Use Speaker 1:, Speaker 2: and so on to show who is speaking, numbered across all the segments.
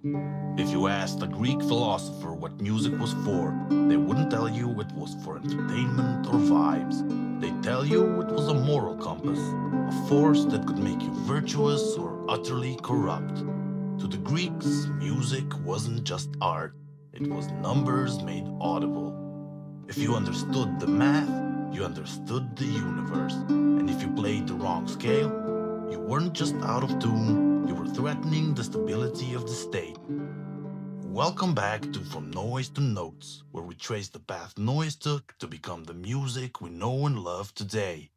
Speaker 1: If you asked a Greek philosopher what music was for, they wouldn't tell you it was for entertainment or vibes. They'd tell you it was a moral compass, a force that could make you virtuous or utterly corrupt. To the Greeks, music wasn't just art, it was numbers made audible. If you understood the math, you understood the universe. And if you played the wrong scale, you weren't just out of tune, you were threatening the stability of the state. Welcome back to From Noise to Notes, where we trace the path noise took to become the music we know and love today.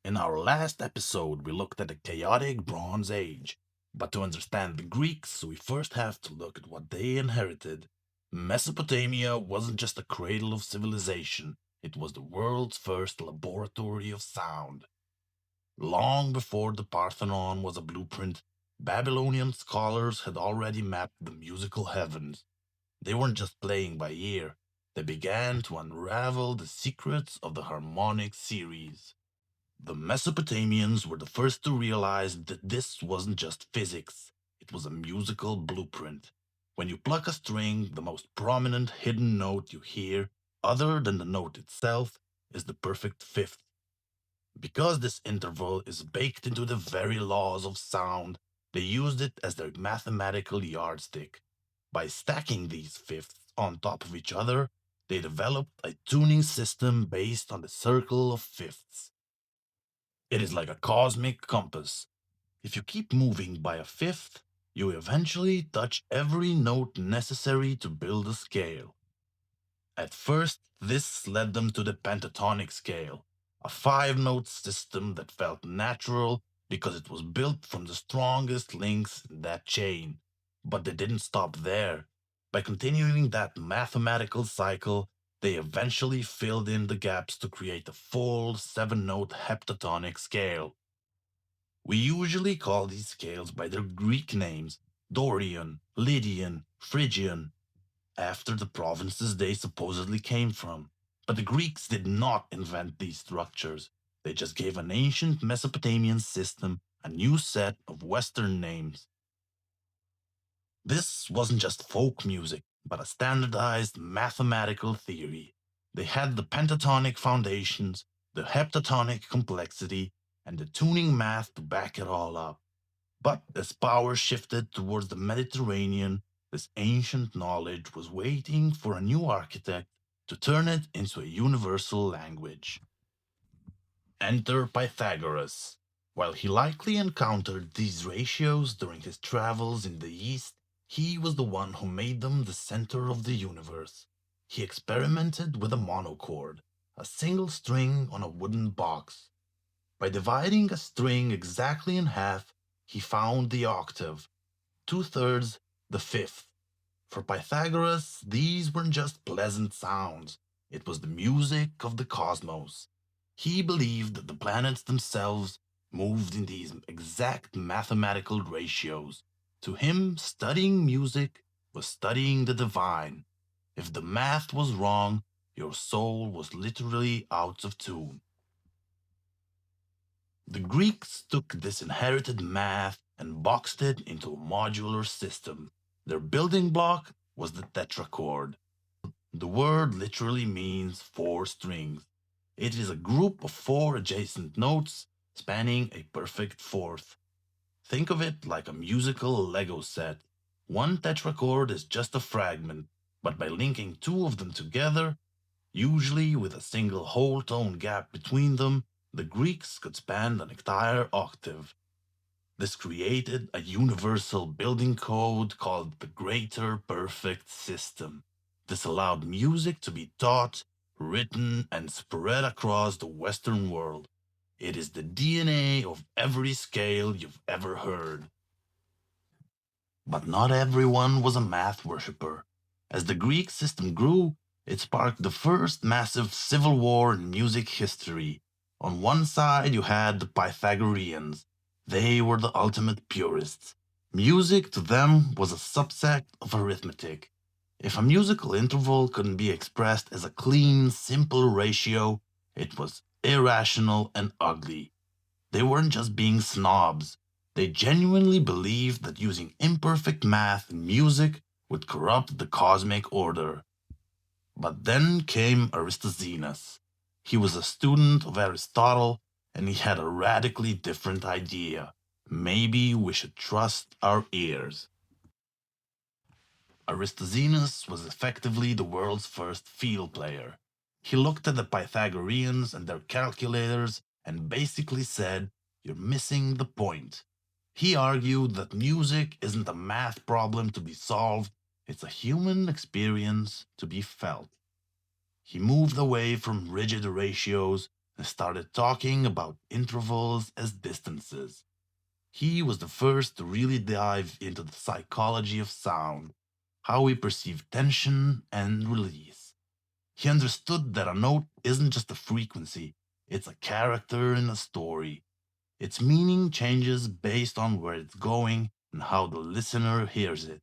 Speaker 1: In our last episode, we looked at the chaotic Bronze Age. But to understand the Greeks, we first have to look at what they inherited. Mesopotamia wasn't just a cradle of civilization, it was the world's first laboratory of sound. Long before the Parthenon was a blueprint, Babylonian scholars had already mapped the musical heavens. They weren't just playing by ear, they began to unravel the secrets of the harmonic series. The Mesopotamians were the first to realize that this wasn't just physics, it was a musical blueprint. When you pluck a string, the most prominent hidden note you hear, other than the note itself, is the perfect fifth. Because this interval is baked into the very laws of sound, they used it as their mathematical yardstick. By stacking these fifths on top of each other, they developed a tuning system based on the circle of fifths. It is like a cosmic compass. If you keep moving by a fifth, you eventually touch every note necessary to build a scale. At first, this led them to the pentatonic scale, a five-note system that felt natural because it was built from the strongest links in that chain. But they didn't stop there. By continuing that mathematical cycle, they eventually filled in the gaps to create a full seven-note heptatonic scale. We usually call these scales by their Greek names: Dorian, Lydian, Phrygian, after the provinces they supposedly came from. But the Greeks did not invent these structures. They just gave an ancient Mesopotamian system a new set of Western names. This wasn't just folk music, but a standardized mathematical theory. They had the pentatonic foundations, the heptatonic complexity, and the tuning math to back it all up. But as power shifted towards the Mediterranean, this ancient knowledge was waiting for a new architect to turn it into a universal language. Enter Pythagoras. While he likely encountered these ratios during his travels in the East, he was the one who made them the center of the universe. He experimented with a monochord, a single string on a wooden box. By dividing a string exactly in half, he found the octave, two-thirds, the fifth. For Pythagoras, these weren't just pleasant sounds, it was the music of the cosmos. He believed that the planets themselves moved in these exact mathematical ratios. To him, studying music was studying the divine. If the math was wrong, your soul was literally out of tune. The Greeks took this inherited math and boxed it into a modular system. Their building block was the tetrachord. The word literally means four strings. It is a group of four adjacent notes spanning a perfect fourth. Think of it like a musical Lego set. One tetrachord is just a fragment, but by linking two of them together, usually with a single whole tone gap between them, the Greeks could span an entire octave. This created a universal building code called the Greater Perfect System. This allowed music to be taught, written, and spread across the Western world. It is the DNA of every scale you've ever heard. But not everyone was a math worshipper. As the Greek system grew, it sparked the first massive civil war in music history. On one side, you had the Pythagoreans. They were the ultimate purists. Music to them was a subset of arithmetic. If a musical interval couldn't be expressed as a clean, simple ratio, it was irrational and ugly. They weren't just being snobs. They genuinely believed that using imperfect math and music would corrupt the cosmic order. But then came Aristoxenos. He was a student of Aristotle, and he had a radically different idea. Maybe we should trust our ears. Aristoxenos was effectively the world's first field player. He looked at the Pythagoreans and their calculators and basically said, "You're missing the point." He argued that music isn't a math problem to be solved, it's a human experience to be felt. He moved away from rigid ratios and started talking about intervals as distances. He was the first to really dive into the psychology of sound, how we perceive tension and release. He understood that a note isn't just a frequency, it's a character in a story. Its meaning changes based on where it's going and how the listener hears it.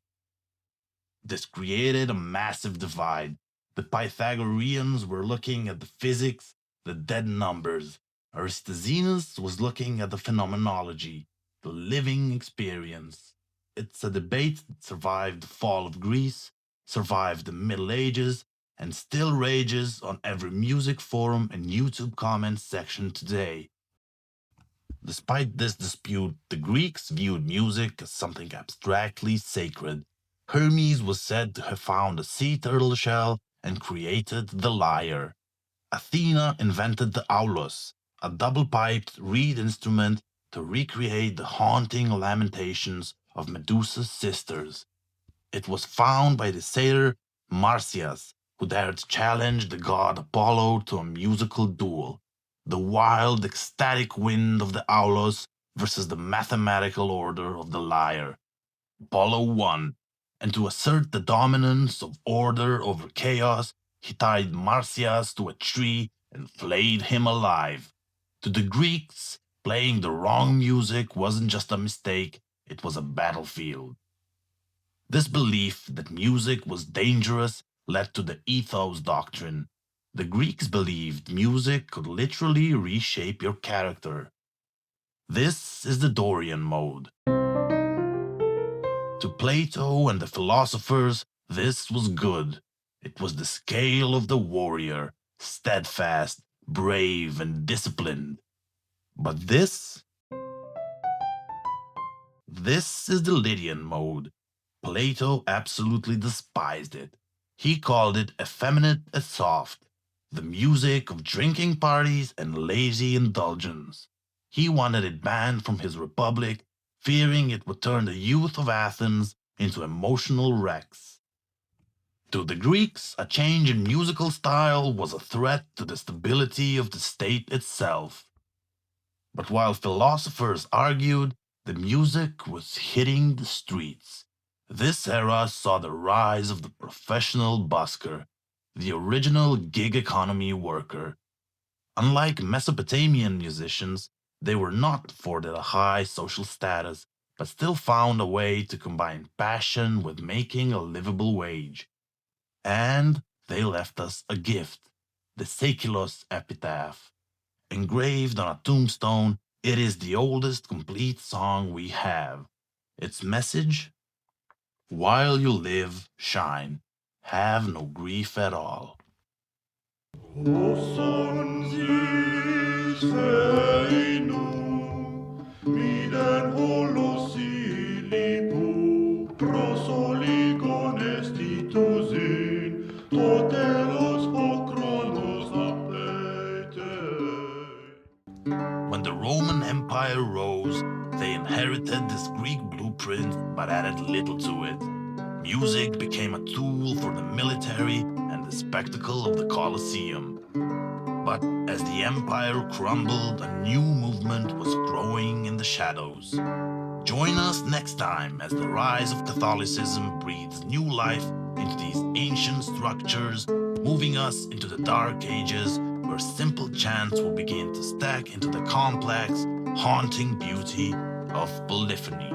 Speaker 1: This created a massive divide. The Pythagoreans were looking at the physics, the dead numbers. Aristoxenos was looking at the phenomenology, the living experience. It's a debate that survived the fall of Greece, survived the Middle Ages, and still rages on every music forum and YouTube comments section today. Despite this dispute, the Greeks viewed music as something abstractly sacred. Hermes was said to have found a sea turtle shell and created the lyre. Athena invented the aulos, a double-piped reed instrument to recreate the haunting lamentations of Medusa's sisters. It was found by the satyr Marsyas, who dared challenge the god Apollo to a musical duel. The wild, ecstatic wind of the aulos versus the mathematical order of the lyre. Apollo won, and to assert the dominance of order over chaos, he tied Marsyas to a tree and flayed him alive. To the Greeks, playing the wrong music wasn't just a mistake, it was a battlefield. This belief that music was dangerous led to the ethos doctrine. The Greeks believed music could literally reshape your character. This is the Dorian mode. To Plato and the philosophers, this was good. It was the scale of the warrior, steadfast, brave, and disciplined. But this is the Lydian mode. Plato absolutely despised it. He called it effeminate and soft, the music of drinking parties and lazy indulgence. He wanted it banned from his republic, fearing it would turn the youth of Athens into emotional wrecks. To the Greeks, a change in musical style was a threat to the stability of the state itself. But while philosophers argued, the music was hitting the streets. This era saw the rise of the professional busker, the original gig economy worker. Unlike Mesopotamian musicians, they were not afforded a high social status, but still found a way to combine passion with making a livable wage. And they left us a gift, the Seikilos epitaph. Engraved on a tombstone, it is the oldest complete song we have. Its message? While you live, shine. Have no grief at all. When the Roman Empire rose, they inherited this Greek blueprint but added little to it. Music became a tool for the military and the spectacle of the Colosseum. But as the empire crumbled, a new movement was growing in the shadows. Join us next time as the rise of Catholicism breathes new life into these ancient structures, moving us into the Dark Ages where simple chants will begin to stack into the complex, haunting beauty of polyphony.